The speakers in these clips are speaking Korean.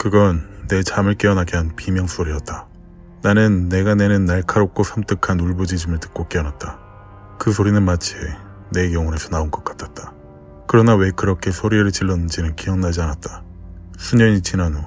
그건 내 잠을 깨어나게 한 비명소리였다. 나는 내가 내는 날카롭고 섬뜩한 울부짖음을 듣고 깨어났다. 그 소리는 마치 내 영혼에서 나온 것 같았다. 그러나 왜 그렇게 소리를 질렀는지는 기억나지 않았다. 수년이 지난 후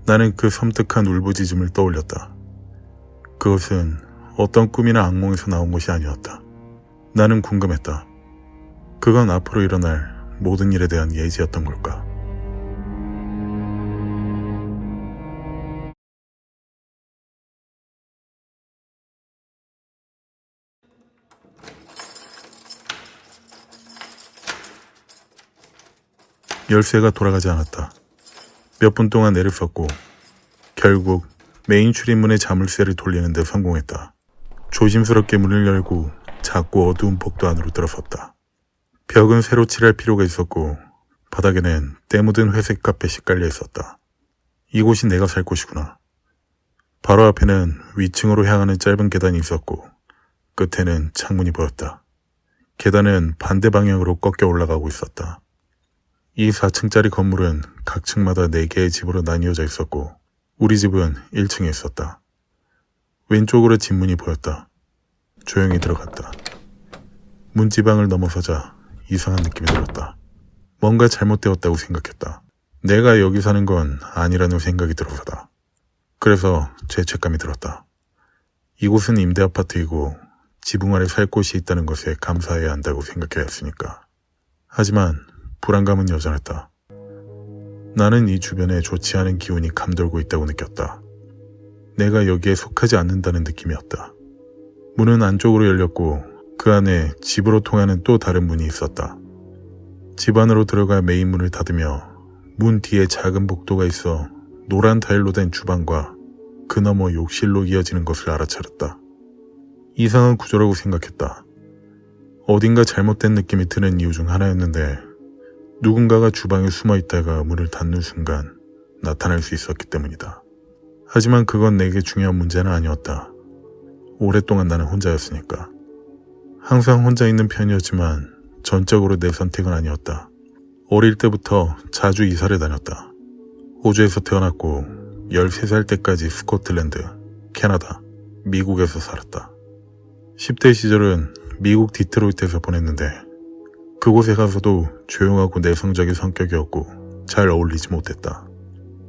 나는 그 섬뜩한 울부짖음을 떠올렸다. 그것은 어떤 꿈이나 악몽에서 나온 것이 아니었다. 나는 궁금했다. 그건 앞으로 일어날 모든 일에 대한 예지였던 걸까? 열쇠가 돌아가지 않았다. 몇 분 동안 애를 썼고 결국 메인 출입문의 자물쇠를 돌리는 데 성공했다. 조심스럽게 문을 열고 작고 어두운 복도 안으로 들어섰다. 벽은 새로 칠할 필요가 있었고 바닥에는 때 묻은 회색 카펫이 깔려 있었다. 이곳이 내가 살 곳이구나. 바로 앞에는 위층으로 향하는 짧은 계단이 있었고 끝에는 창문이 보였다. 계단은 반대 방향으로 꺾여 올라가고 있었다. 이 4층짜리 건물은 각 층마다 4개의 집으로 나뉘어져 있었고 우리 집은 1층에 있었다. 왼쪽으로 집문이 보였다. 조용히 들어갔다. 문지방을 넘어서자 이상한 느낌이 들었다. 뭔가 잘못되었다고 생각했다. 내가 여기 사는 건 아니라는 생각이 들어서다. 그래서 죄책감이 들었다. 이곳은 임대 아파트이고 지붕 아래 살 곳이 있다는 것에 감사해야 한다고 생각해야 했으니까. 하지만 불안감은 여전했다. 나는 이 주변에 좋지 않은 기운이 감돌고 있다고 느꼈다. 내가 여기에 속하지 않는다는 느낌이었다. 문은 안쪽으로 열렸고 그 안에 집으로 통하는 또 다른 문이 있었다. 집 안으로 들어가 메인 문을 닫으며 문 뒤에 작은 복도가 있어 노란 타일로 된 주방과 그 너머 욕실로 이어지는 것을 알아차렸다. 이상한 구조라고 생각했다. 어딘가 잘못된 느낌이 드는 이유 중 하나였는데 누군가가 주방에 숨어 있다가 문을 닫는 순간 나타날 수 있었기 때문이다. 하지만 그건 내게 중요한 문제는 아니었다. 오랫동안 나는 혼자였으니까. 항상 혼자 있는 편이었지만 전적으로 내 선택은 아니었다. 어릴 때부터 자주 이사를 다녔다. 호주에서 태어났고 13살 때까지 스코틀랜드, 캐나다, 미국에서 살았다. 10대 시절은 미국 디트로이트에서 보냈는데 그곳에 가서도 조용하고 내성적인 성격이었고 잘 어울리지 못했다.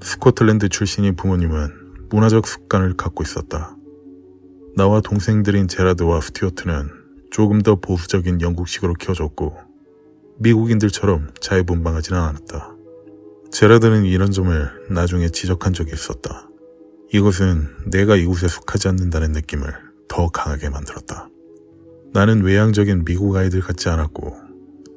스코틀랜드 출신인 부모님은 문화적 습관을 갖고 있었다. 나와 동생들인 제라드와 스튜어트는 조금 더 보수적인 영국식으로 키워졌고 미국인들처럼 자유분방하지는 않았다. 제라드는 이런 점을 나중에 지적한 적이 있었다. 이것은 내가 이곳에 속하지 않는다는 느낌을 더 강하게 만들었다. 나는 외향적인 미국 아이들 같지 않았고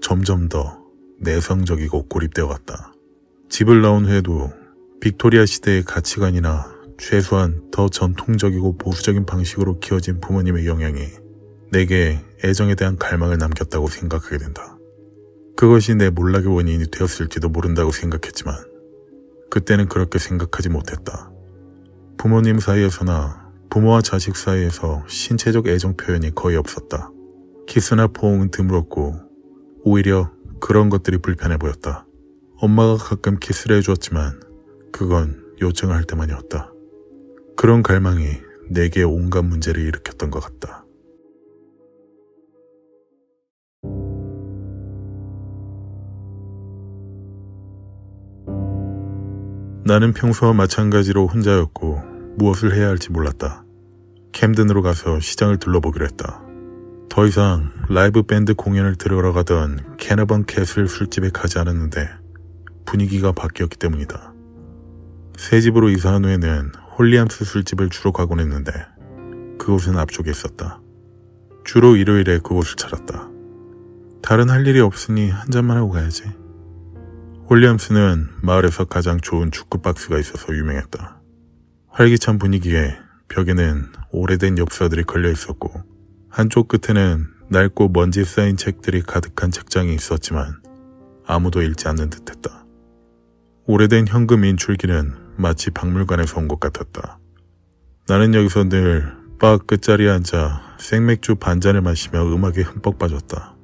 점점 더 내성적이고 고립되어 갔다. 집을 나온 후에도 빅토리아 시대의 가치관이나 최소한 더 전통적이고 보수적인 방식으로 키워진 부모님의 영향이 내게 애정에 대한 갈망을 남겼다고 생각하게 된다. 그것이 내 몰락의 원인이 되었을지도 모른다고 생각했지만 그때는 그렇게 생각하지 못했다. 부모님 사이에서나 부모와 자식 사이에서 신체적 애정 표현이 거의 없었다. 키스나 포옹은 드물었고 오히려 그런 것들이 불편해 보였다. 엄마가 가끔 키스를 해주었지만 그건 요청을 할 때만이었다. 그런 갈망이 내게 온갖 문제를 일으켰던 것 같다. 나는 평소와 마찬가지로 혼자였고 무엇을 해야 할지 몰랐다. 캠든으로 가서 시장을 둘러보기로 했다. 더 이상 라이브 밴드 공연을 들으러 가던 캐너번 캐슬 술집에 가지 않았는데 분위기가 바뀌었기 때문이다. 새 집으로 이사한 후에는 홀리암스 술집을 주로 가곤 했는데 그곳은 앞쪽에 있었다. 주로 일요일에 그곳을 찾았다. 다른 할 일이 없으니 한잔만 하고 가야지. 홀리암스는 마을에서 가장 좋은 축구 박스가 있어서 유명했다. 활기찬 분위기에 벽에는 오래된 엽서들이 걸려 있었고 한쪽 끝에는 낡고 먼지 쌓인 책들이 가득한 책장이 있었지만 아무도 읽지 않는 듯했다. 오래된 현금 인출기는 마치 박물관에서 온 것 같았다. 나는 여기서 늘 바 끝자리에 앉아 생맥주 반잔을 마시며 음악에 흠뻑 빠졌다.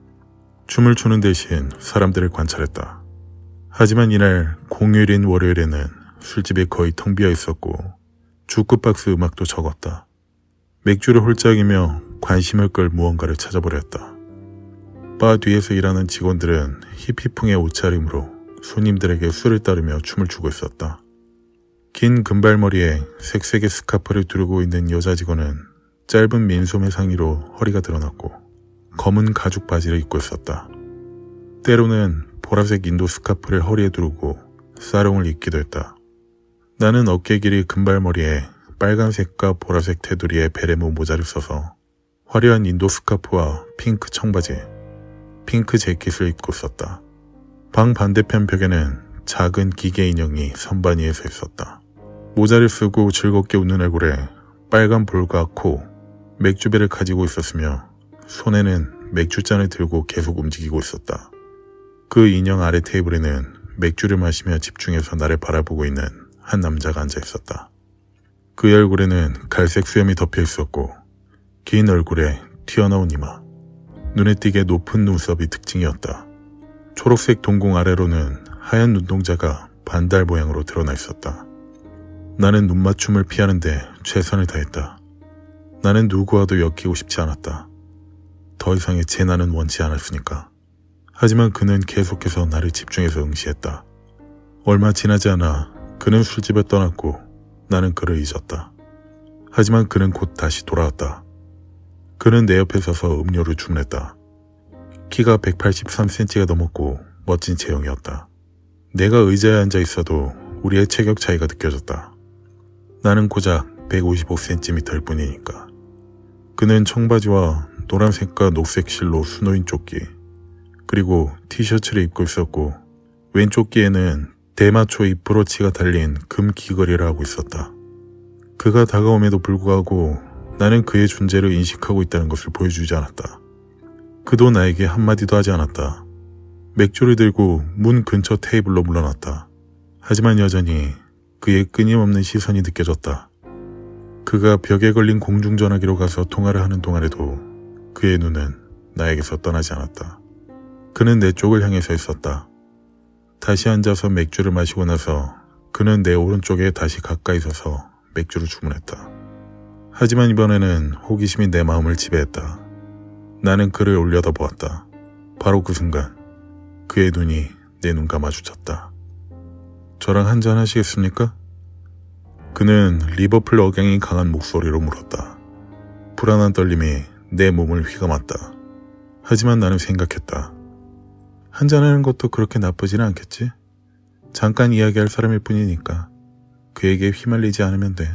춤을 추는 대신 사람들을 관찰했다. 하지만 이날 공휴일인 월요일에는 술집이 거의 텅 비어 있었고 주크박스 음악도 적었다. 맥주를 홀짝이며 관심을 끌 무언가를 찾아보렸다. 바 뒤에서 일하는 직원들은 히피풍의 옷차림으로 손님들에게 술을 따르며 춤을 추고 있었다. 긴 금발머리에 색색의 스카프를 두르고 있는 여자 직원은 짧은 민소매 상의로 허리가 드러났고 검은 가죽 바지를 입고 있었다. 때로는 보라색 인도 스카프를 허리에 두르고 사롱을 입기도 했다. 나는 어깨 길이 금발머리에 빨간색과 보라색 테두리에 베레모 모자를 써서 화려한 인도 스카프와 핑크 청바지, 핑크 재킷을 입고 있었다. 방 반대편 벽에는 작은 기계 인형이 선반 위에 서 있었다. 모자를 쓰고 즐겁게 웃는 얼굴에 빨간 볼과 코, 맥주배를 가지고 있었으며 손에는 맥주잔을 들고 계속 움직이고 있었다. 그 인형 아래 테이블에는 맥주를 마시며 집중해서 나를 바라보고 있는 한 남자가 앉아 있었다. 그의 얼굴에는 갈색 수염이 덮여 있었고 긴 얼굴에 튀어나온 이마, 눈에 띄게 높은 눈썹이 특징이었다. 초록색 동공 아래로는 하얀 눈동자가 반달 모양으로 드러나 있었다. 나는 눈맞춤을 피하는데 최선을 다했다. 나는 누구와도 엮이고 싶지 않았다. 더 이상의 재난은 원치 않았으니까. 하지만 그는 계속해서 나를 집중해서 응시했다. 얼마 지나지 않아 그는 술집에 떠났고 나는 그를 잊었다. 하지만 그는 곧 다시 돌아왔다. 그는 내 옆에 서서 음료를 주문했다. 키가 183cm가 넘었고 멋진 체형이었다. 내가 의자에 앉아 있어도 우리의 체격 차이가 느껴졌다. 나는 고작 155cm일 뿐이니까. 그는 청바지와 노란색과 녹색 실로 수놓인 조끼, 그리고 티셔츠를 입고 있었고 왼쪽 귀에는 대마초 잎브로치가 달린 금 귀걸이를 하고 있었다. 그가 다가옴에도 불구하고 나는 그의 존재를 인식하고 있다는 것을 보여주지 않았다. 그도 나에게 한마디도 하지 않았다. 맥주를 들고 문 근처 테이블로 물러났다. 하지만 여전히 그의 끊임없는 시선이 느껴졌다. 그가 벽에 걸린 공중전화기로 가서 통화를 하는 동안에도 그의 눈은 나에게서 떠나지 않았다. 그는 내 쪽을 향해 서 있었다. 다시 앉아서 맥주를 마시고 나서 그는 내 오른쪽에 다시 가까이 서서 맥주를 주문했다. 하지만 이번에는 호기심이 내 마음을 지배했다. 나는 그를 올려다보았다. 바로 그 순간 그의 눈이 내 눈과 마주쳤다. 저랑 한잔 하시겠습니까? 그는 리버풀 억양이 강한 목소리로 물었다. 불안한 떨림이 내 몸을 휘감았다. 하지만 나는 생각했다. 한잔하는 것도 그렇게 나쁘지는 않겠지? 잠깐 이야기할 사람일 뿐이니까 그에게 휘말리지 않으면 돼.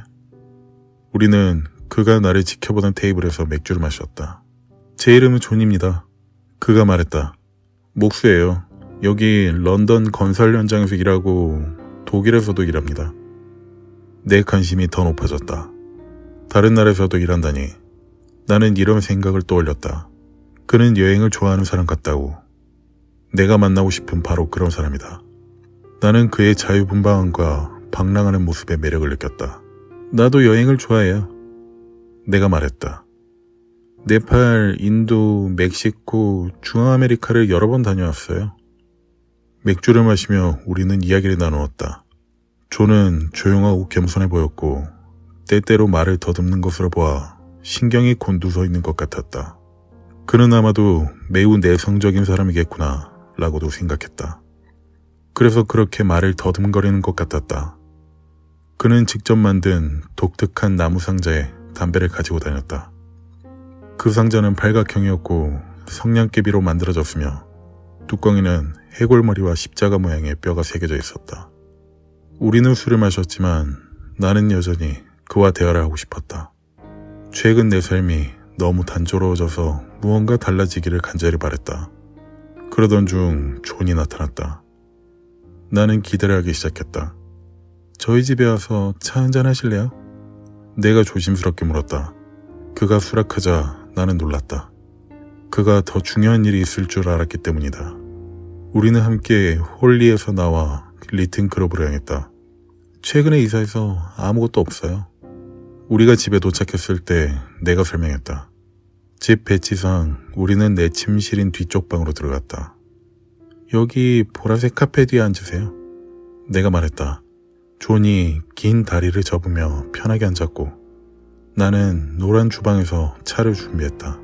우리는 그가 나를 지켜보던 테이블에서 맥주를 마셨다. 제 이름은 존입니다. 그가 말했다. 목수예요. 여기 런던 건설 현장에서 일하고 독일에서도 일합니다. 내 관심이 더 높아졌다. 다른 나라에서도 일한다니. 나는 이런 생각을 떠올렸다. 그는 여행을 좋아하는 사람 같다고. 내가 만나고 싶은 바로 그런 사람이다. 나는 그의 자유분방함과 방랑하는 모습에 매력을 느꼈다. 나도 여행을 좋아해요. 내가 말했다. 네팔, 인도, 멕시코, 중앙아메리카를 여러 번 다녀왔어요. 맥주를 마시며 우리는 이야기를 나누었다. 존은 조용하고 겸손해 보였고 때때로 말을 더듬는 것으로 보아 신경이 곤두서 있는 것 같았다. 그는 아마도 매우 내성적인 사람이겠구나 라고도 생각했다. 그래서 그렇게 말을 더듬거리는 것 같았다. 그는 직접 만든 독특한 나무 상자에 담배를 가지고 다녔다. 그 상자는 팔각형이었고 성냥개비로 만들어졌으며 뚜껑에는 해골머리와 십자가 모양의 뼈가 새겨져 있었다. 우리는 술을 마셨지만 나는 여전히 그와 대화를 하고 싶었다. 최근 내 삶이 너무 단조로워져서 무언가 달라지기를 간절히 바랬다. 그러던 중 존이 나타났다. 나는 기대를 하기 시작했다. 저희 집에 와서 차 한잔 하실래요? 내가 조심스럽게 물었다. 그가 수락하자 나는 놀랐다. 그가 더 중요한 일이 있을 줄 알았기 때문이다. 우리는 함께 홀리에서 나와 리튼 클럽으로 향했다. 최근에 이사해서 아무것도 없어요. 우리가 집에 도착했을 때 내가 설명했다. 집 배치상 우리는 내 침실인 뒤쪽 방으로 들어갔다. 여기 보라색 카페 뒤에 앉으세요. 내가 말했다. 존이 긴 다리를 접으며 편하게 앉았고 나는 노란 주방에서 차를 준비했다.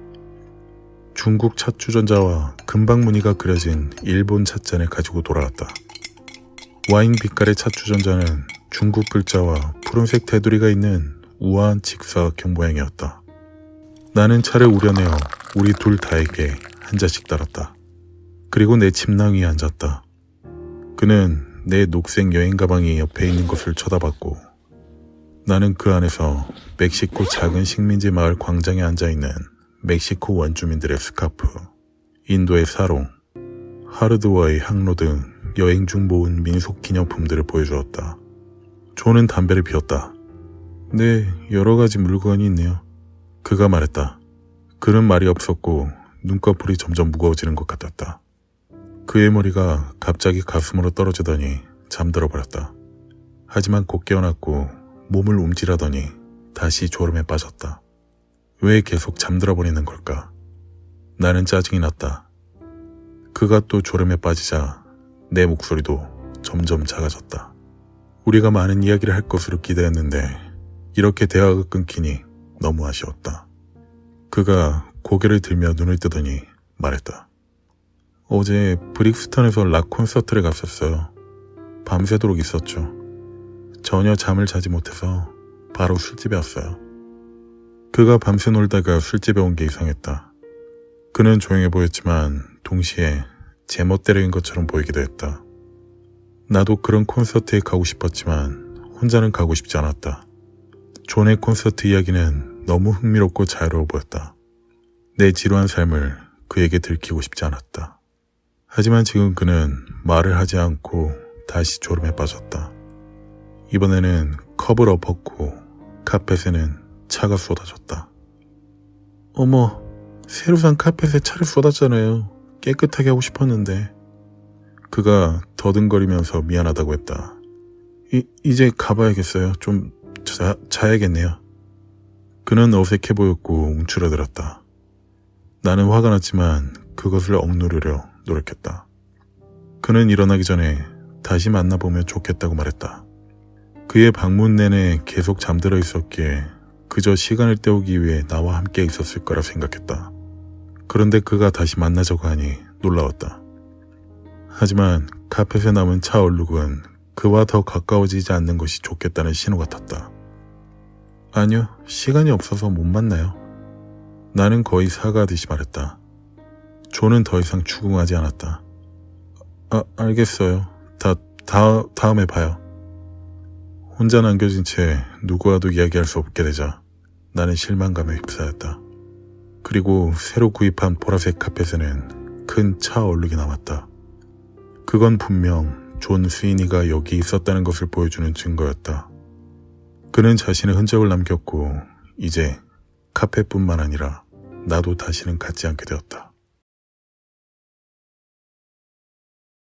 중국 찻주전자와 금방 무늬가 그려진 일본 찻잔을 가지고 돌아왔다. 와인 빛깔의 찻주전자는 중국 글자와 푸른색 테두리가 있는 우아한 직사각형 모양이었다. 나는 차를 우려내어 우리 둘 다에게 한 잔씩 따랐다. 그리고 내 침낭 위에 앉았다. 그는 내 녹색 여행 가방이 옆에 있는 것을 쳐다봤고 나는 그 안에서 멕시코 작은 식민지 마을 광장에 앉아있는 멕시코 원주민들의 스카프, 인도의 사롱, 하르드워의 항로 등 여행 중 모은 민속 기념품들을 보여주었다. 존은 담배를 피웠다. 네, 여러 가지 물건이 있네요. 그가 말했다. 그는 말이 없었고 눈꺼풀이 점점 무거워지는 것 같았다. 그의 머리가 갑자기 가슴으로 떨어지더니 잠들어 버렸다. 하지만 곧 깨어났고 몸을 움찔하더니 다시 졸음에 빠졌다. 왜 계속 잠들어 버리는 걸까? 나는 짜증이 났다. 그가 또 졸음에 빠지자 내 목소리도 점점 작아졌다. 우리가 많은 이야기를 할 것으로 기대했는데 이렇게 대화가 끊기니 너무 아쉬웠다. 그가 고개를 들며 눈을 뜨더니 말했다. 어제 브릭스턴에서 락 콘서트를 갔었어요. 밤새도록 있었죠. 전혀 잠을 자지 못해서 바로 술집에 왔어요. 그가 밤새 놀다가 술집에 온 게 이상했다. 그는 조용해 보였지만 동시에 제멋대로인 것처럼 보이기도 했다. 나도 그런 콘서트에 가고 싶었지만 혼자는 가고 싶지 않았다. 존의 콘서트 이야기는 너무 흥미롭고 자유로워 보였다. 내 지루한 삶을 그에게 들키고 싶지 않았다. 하지만 지금 그는 말을 하지 않고 다시 졸음에 빠졌다. 이번에는 컵을 엎었고 카펫에는 차가 쏟아졌다. 어머, 새로 산 카펫에 차를 쏟았잖아요. 깨끗하게 하고 싶었는데. 그가 더듬거리면서 미안하다고 했다. 이제 가봐야겠어요. 좀 자야겠네요. 그는 어색해 보였고 움츠러들었다. 나는 화가 났지만 그것을 억누르려 노력했다. 그는 일어나기 전에 다시 만나보면 좋겠다고 말했다. 그의 방문 내내 계속 잠들어 있었기에 그저 시간을 때우기 위해 나와 함께 있었을 거라 생각했다. 그런데 그가 다시 만나자고 하니 놀라웠다. 하지만 카펫에 남은 차 얼룩은 그와 더 가까워지지 않는 것이 좋겠다는 신호 같았다. 아니요, 시간이 없어서 못 만나요. 나는 거의 사과하듯이 말했다. 존은 더 이상 추궁하지 않았다. 알겠어요. 다음에 봐요. 혼자 남겨진 채 누구와도 이야기할 수 없게 되자 나는 실망감에 휩싸였다. 그리고 새로 구입한 보라색 카펫에는 큰 차 얼룩이 남았다. 그건 분명 존 스위니가 여기 있었다는 것을 보여주는 증거였다. 그는 자신의 흔적을 남겼고 이제 카펫뿐만 아니라 나도 다시는 갖지 않게 되었다.